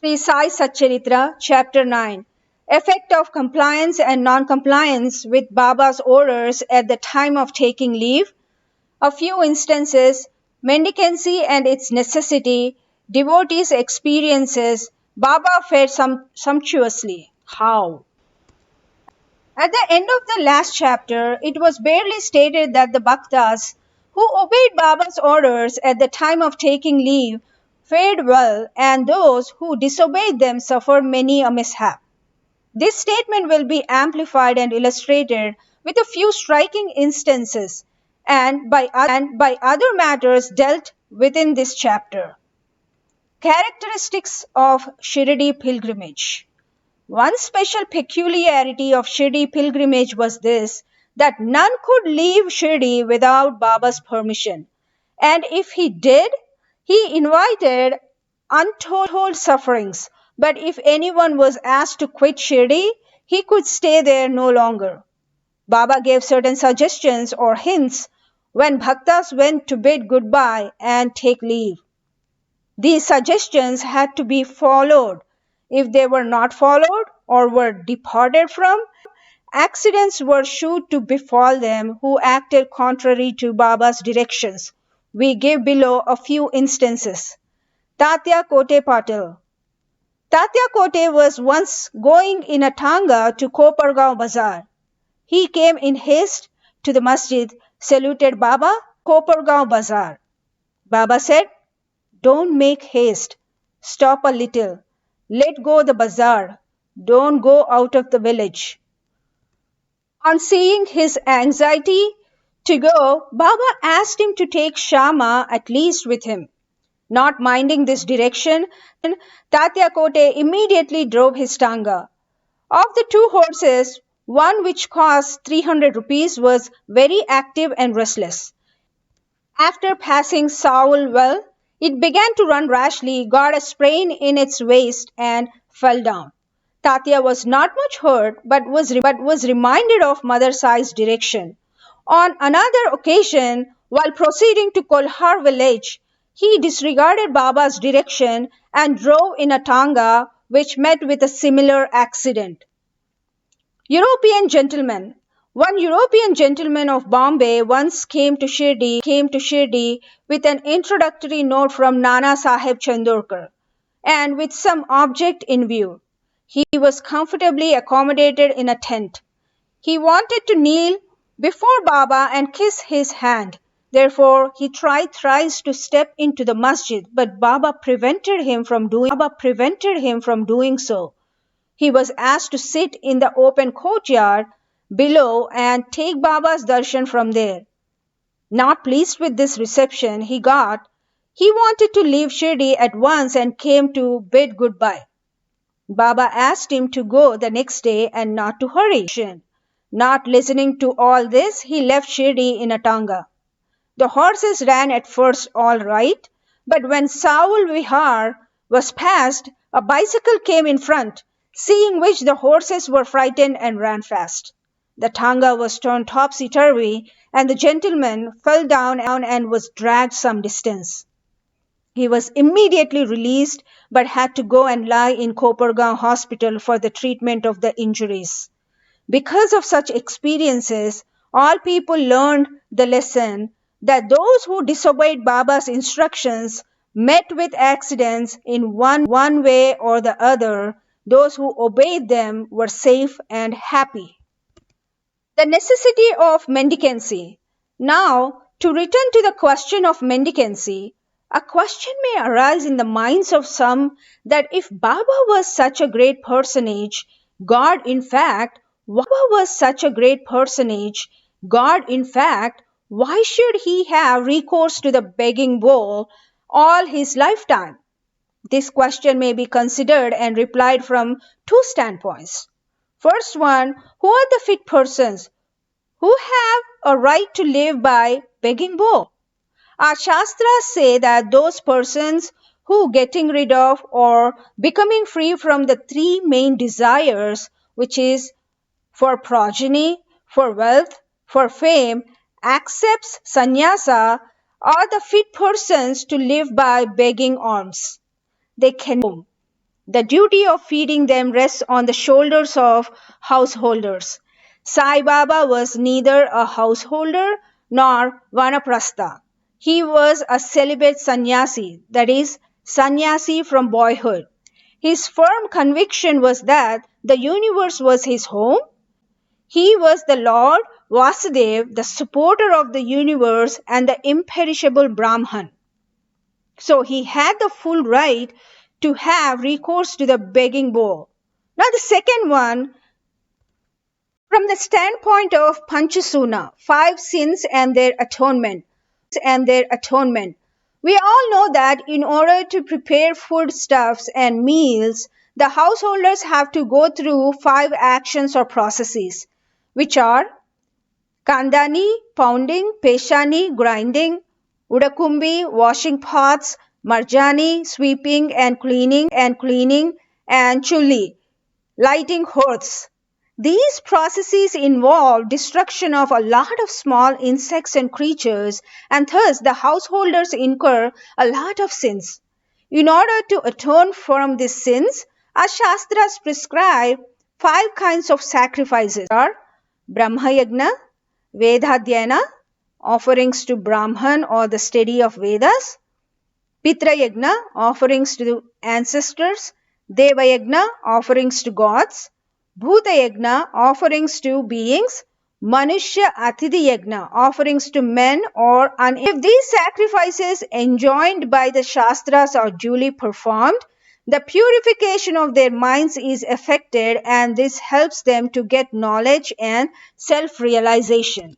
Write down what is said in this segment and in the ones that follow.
Sri Sai Satcharitra, Chapter 9. Effect of compliance and non-compliance with Baba's orders at the time of taking leave. A few instances, mendicancy and its necessity, devotees' experiences, Baba fared sumptuously. How? At the end of the last chapter, it was barely stated that the bhaktas who obeyed Baba's orders at the time of taking leave fared well, and those who disobeyed them suffered many a mishap. This statement will be amplified and illustrated with a few striking instances and by other matters dealt with in this chapter. Characteristics of Shirdi pilgrimage. One special peculiarity of Shirdi pilgrimage was this, that none could leave Shirdi without Baba's permission. And if he did, he invited untold sufferings. But if anyone was asked to quit Shirdi, he could stay there no longer. Baba gave certain suggestions or hints when bhaktas went to bid goodbye and take leave. These suggestions had to be followed. If they were not followed or were departed from, accidents were sure to befall them who acted contrary to Baba's directions. We give below a few instances. Tatya Kote Patil. Tatya Kote was once going in a tanga to Kopargaon Bazaar. He came in haste to the masjid, saluted Baba, Kopargaon Bazaar. Baba said, "Don't make haste. Stop a little. Let go the bazaar. Don't go out of the village." On seeing his anxiety to go, Baba asked him to take Shama at least with him. Not minding this direction, Tatya Kote immediately drove his tanga. Of the two horses, one which cost 300 rupees was very active and restless. After passing Saul well, it began to run rashly, got a sprain in its waist and fell down. Tatya was not much hurt but was reminded of Mother Sai's direction. On another occasion, while proceeding to Kolhar village, he disregarded Baba's direction and drove in a tanga which met with a similar accident. European gentleman. One European gentleman of Bombay once came to Shirdi with an introductory note from Nana Sahib Chandorkar and with some object in view. He was comfortably accommodated in a tent. He wanted to kneel before Baba and kiss his hand. Therefore, he tried thrice to step into the masjid, but Baba prevented him from doing so. He was asked to sit in the open courtyard below and take Baba's darshan from there. Not pleased with this reception he wanted to leave Shirdi at once and came to bid goodbye. Baba asked him to go the next day and not to hurry. Not listening to all this, he left Shirdi in a tanga. The horses ran at first all right, but when Saul Vihar was passed, a bicycle came in front, seeing which the horses were frightened and ran fast. The tanga was turned topsy-turvy, and the gentleman fell down and was dragged some distance. He was immediately released, but had to go and lie in Kopargaon hospital for the treatment of the injuries. Because of such experiences, all people learned the lesson that those who disobeyed Baba's instructions met with accidents in one way or the other. Those who obeyed them were safe and happy. The necessity of mendicancy. Now, to return to the question of mendicancy, a question may arise in the minds of some that if Baba was such a great personage, God in fact, why should he have recourse to the begging bowl all his lifetime? This question may be considered and replied from two standpoints. First one, who are the fit persons who have a right to live by begging bowl? Our Shastras say that those persons who getting rid of or becoming free from the three main desires, which is for progeny, for wealth, for fame, accepts sannyasa, are the fit persons to live by begging alms. They can. The duty of feeding them rests on the shoulders of householders. Sai Baba was neither a householder nor vanaprastha. He was a celibate sannyasi, that is, sannyasi from boyhood. His firm conviction was that the universe was his home. He was the Lord Vasudev, the supporter of the universe and the imperishable Brahman. So he had the full right to have recourse to the begging bowl. Now the second one, from the standpoint of Panchasuna, 5 sins and their atonement. We all know that in order to prepare foodstuffs and meals, the householders have to go through 5 actions or processes, which are Kandani, pounding; Peshani, grinding; Udakumbi, washing pots; Marjani, sweeping and cleaning; and Chulli, lighting hearths. These processes involve destruction of a lot of small insects and creatures, and thus the householders incur a lot of sins. In order to atone from these sins, our Shastras prescribe 5 kinds of sacrifices, which are Brahma Yajna, Vedadhyayana, offerings to Brahman or the study of Vedas; Pitra Yajna, offerings to ancestors; Deva Yajna, offerings to gods; Bhuta Yajna, offerings to beings; Manushya Atidhi Yajna, offerings to men or if these sacrifices enjoined by the Shastras are duly performed, the purification of their minds is effected, and this helps them to get knowledge and self-realization.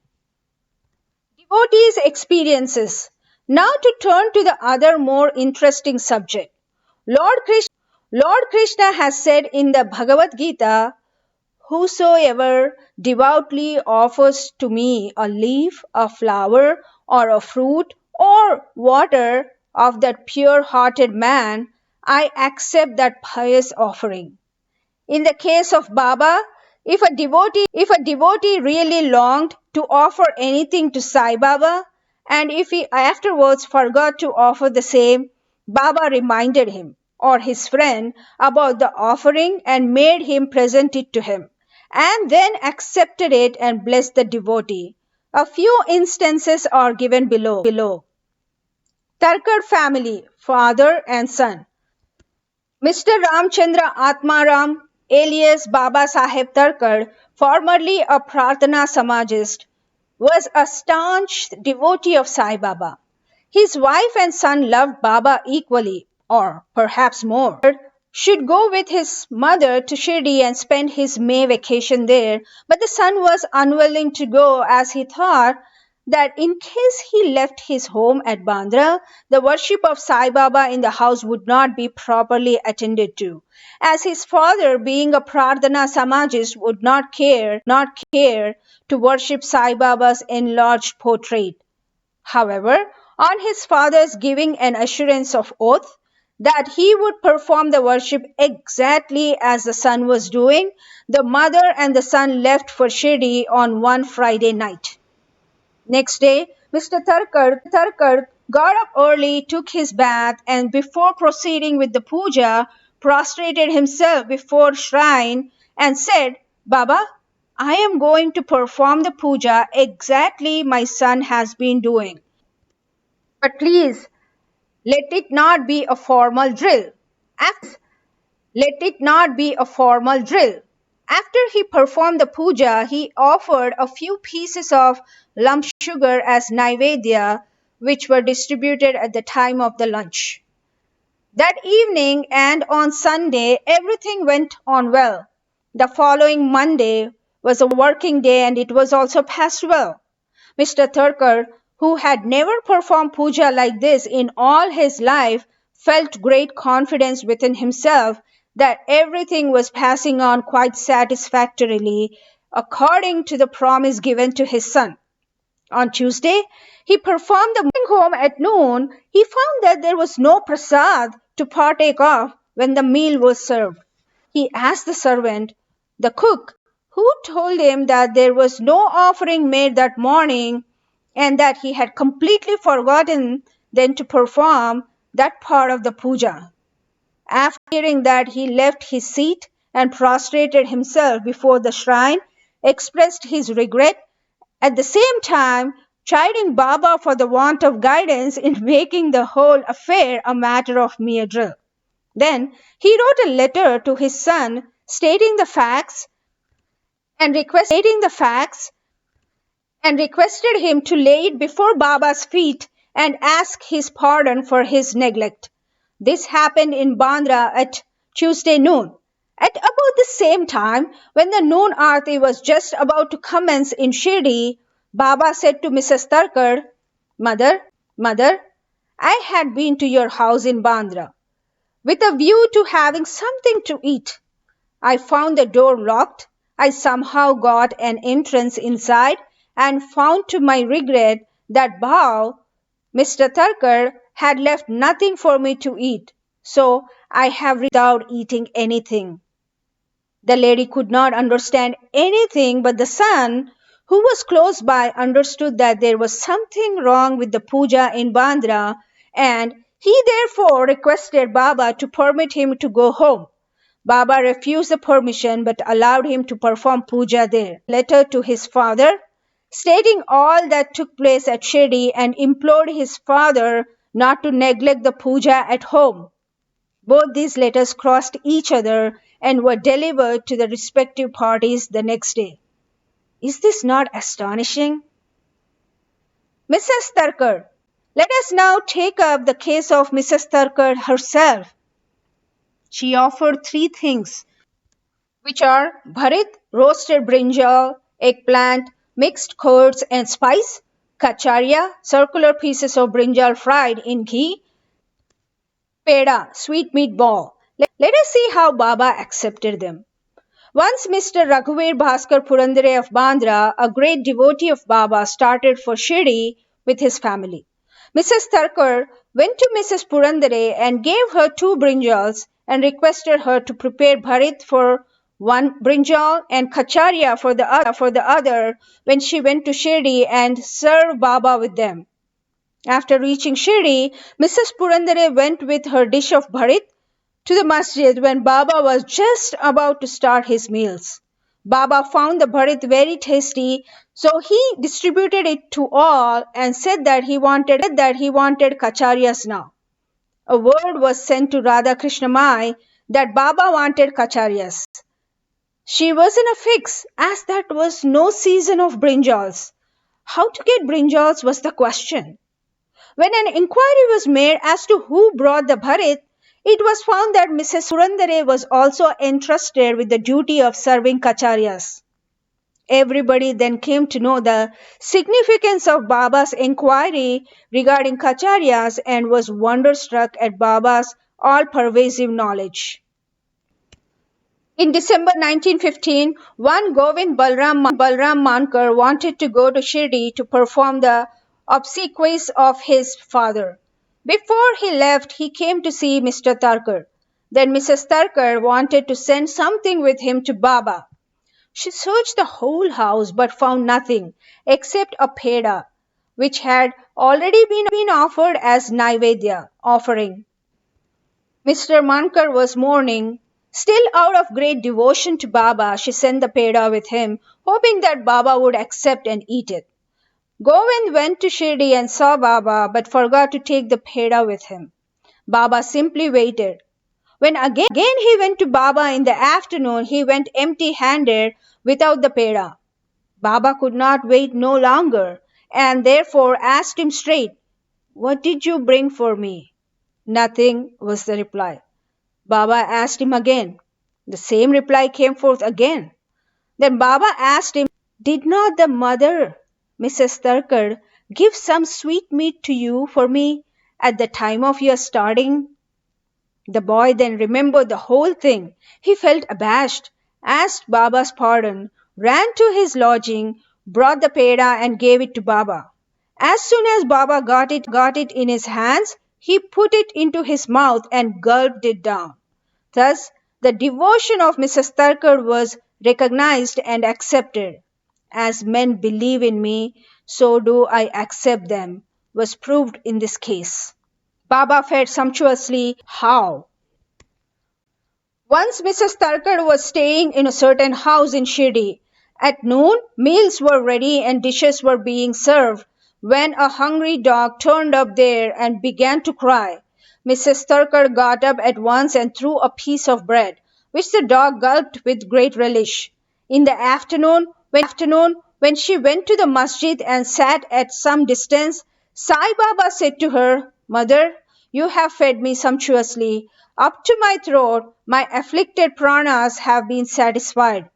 Devotees' experiences. Now to turn to the other more interesting subject. Lord Krishna has said in the Bhagavad Gita, "Whosoever devoutly offers to me a leaf, a flower, or a fruit, or water of that pure-hearted man, I accept that pious offering." In the case of Baba, if a devotee really longed to offer anything to Sai Baba, and if he afterwards forgot to offer the same, Baba reminded him or his friend about the offering and made him present it to him, and then accepted it and blessed the devotee. A few instances are given below. Tarkar family, father and son. Mr. Ramchandra Atmaram, alias Baba Saheb Tarkar, formerly a Prarthana Samajist, was a staunch devotee of Sai Baba. His wife and son loved Baba equally, or perhaps more. Should go with his mother to Shirdi and spend his May vacation there, but the son was unwilling to go as he thought that in case he left his home at Bandra, the worship of Sai Baba in the house would not be properly attended to, as his father, being a Prarthana Samajist, would not care to worship Sai Baba's enlarged portrait. However, on his father's giving an assurance of oath that he would perform the worship exactly as the son was doing, the mother and the son left for Shirdi on one Friday night. Next day, Mr. Tarkar got up early, took his bath, and before proceeding with the puja, prostrated himself before shrine and said, "Baba, I am going to perform the puja exactly my son has been doing. But please, let it not be a formal drill." After he performed the puja, he offered a few pieces of lump sugar as naivedya, which were distributed at the time of the lunch. That evening and on Sunday, everything went on well. The following Monday was a working day, and it was also passed well. Mr. Tharkar, who had never performed puja like this in all his life, felt great confidence within himself that everything was passing on quite satisfactorily according to the promise given to his son. On Tuesday, he performed the home at noon. He found that there was no prasad to partake of when the meal was served. He asked the servant, the cook, who told him that there was no offering made that morning and that he had completely forgotten then to perform that part of the puja. After hearing that, he left his seat and prostrated himself before the shrine, expressed his regret, at the same time chiding Baba for the want of guidance in making the whole affair a matter of mere drill. Then he wrote a letter to his son stating the facts and requested him to lay it before Baba's feet and ask his pardon for his neglect. This happened in Bandra at Tuesday noon. At about the same time, when the noon aarti was just about to commence in Shirdi, Baba said to Mrs. Tarkar, Mother, I had been to your house in Bandra with a view to having something to eat. I found the door locked. I somehow got an entrance inside and found to my regret that Bhau, Mr. Tharkar, had left nothing for me to eat. So I have without eating anything. The lady could not understand anything, but the son, who was close by, understood that there was something wrong with the puja in Bandra, and he therefore requested Baba to permit him to go home. Baba refused the permission but allowed him to perform puja there. Letter to his father, stating all that took place at Shirdi and implored his father not to neglect the puja at home. Both these letters crossed each other and were delivered to the respective parties the next day. Is this not astonishing? Mrs. Tharkar. Let us now take up the case of Mrs. Tharkar herself. She offered three things, which are bharit, roasted brinjal, eggplant, mixed curds and spice, kacharya, circular pieces of brinjal fried in ghee, peda, sweetmeat ball. Let us see how Baba accepted them. Once Mr. Raghuveer Bhaskar Purandare of Bandra, a great devotee of Baba, started for Shirdi with his family. Mrs. Tharkar went to Mrs. Purandare and gave her 2 brinjals and requested her to prepare bharit for one brinjal and kacharya for the other when she went to Shirdi and serve Baba with them. After reaching Shirdi, Mrs. Purandare went with her dish of bharit to the masjid when Baba was just about to start his meals. Baba found the bharit very tasty, so he distributed it to all and said that he wanted kacharyas now. A word was sent to Radha Krishna Mai that Baba wanted kacharyas. She was in a fix, as that was no season of brinjals. How to get brinjals was the question. When an inquiry was made as to who brought the bharit, it was found that Mrs. Purandare was also entrusted with the duty of serving kacharyas. Everybody then came to know the significance of Baba's inquiry regarding kacharyas and was wonderstruck at Baba's all-pervasive knowledge. In December 1915, one Govind Balram Mankar wanted to go to Shirdi to perform the obsequies of his father. Before he left, he came to see Mr. Tharkar. Then Mrs. Tharkar wanted to send something with him to Baba. She searched the whole house but found nothing except a peda, which had already been offered as Naivedya offering. Mr. Mankar was mourning. Still out of great devotion to Baba, she sent the peda with him, hoping that Baba would accept and eat it. Govind went to Shirdi and saw Baba, but forgot to take the peda with him. Baba simply waited. When again he went to Baba in the afternoon, he went empty-handed without the peda. Baba could not wait no longer, and therefore asked him straight, "What did you bring for me?" "Nothing," was the reply. Baba asked him again. The same reply came forth again. Then Baba asked him, "Did not the mother, Mrs. Tharkar, give some sweetmeat to you for me at the time of your starting?" The boy then remembered the whole thing. He felt abashed, asked Baba's pardon, ran to his lodging, brought the peda and gave it to Baba. As soon as Baba got it in his hands, he put it into his mouth and gulped it down. Thus, the devotion of Mrs. Tharkar was recognized and accepted. "As men believe in me, so do I accept them," was proved in this case. Baba fed sumptuously. How? Once Mrs. Tharkar was staying in a certain house in Shirdi. At noon, meals were ready and dishes were being served when a hungry dog turned up there and began to cry. Mrs. Tharkar got up at once and threw a piece of bread, which the dog gulped with great relish. In the afternoon, when she went to the masjid and sat at some distance, Sai Baba said to her, "Mother, you have fed me sumptuously. Up to my throat, my afflicted pranas have been satisfied.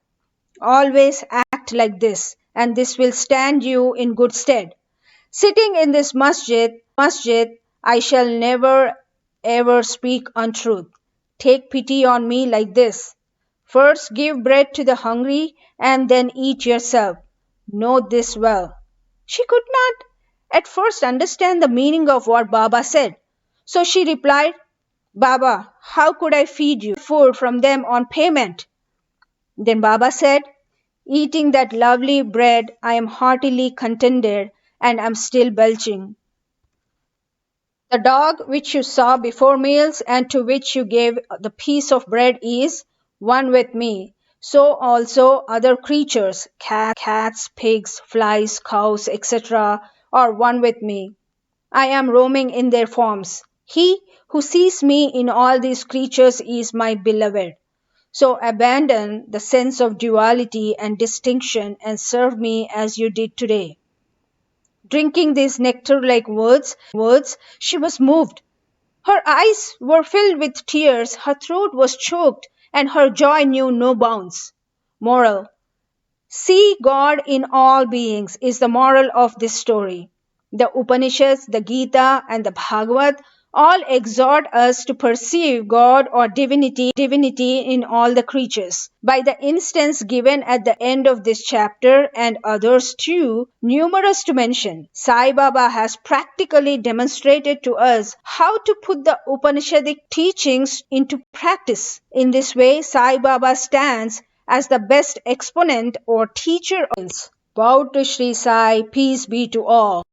Always act like this, and this will stand you in good stead. Sitting in this masjid, I shall never ever speak untruth. Take pity on me like this. First give bread to the hungry, and then eat yourself. Note this well." She could not at first understand the meaning of what Baba said. So she replied, "Baba, how could I feed you food from them on payment?" Then Baba said, "Eating that lovely bread, I am heartily contented and am still belching. The dog which you saw before meals and to which you gave the piece of bread is one with me. So also other creatures, cats, pigs, flies, cows, etc., are one with me. I am roaming in their forms. He who sees me in all these creatures is my beloved. So abandon the sense of duality and distinction and serve me as you did today." Drinking these nectar-like words, she was moved. Her eyes were filled with tears, her throat was choked, and her joy knew no bounds. Moral: see God in all beings is the moral of this story. The Upanishads, the Gita, and the Bhagavad all exhort us to perceive God or divinity in all the creatures. By the instance given at the end of this chapter and others too, numerous to mention, Sai Baba has practically demonstrated to us how to put the Upanishadic teachings into practice. In this way, Sai Baba stands as the best exponent or teacher of. Bow to Sri Sai, peace be to all.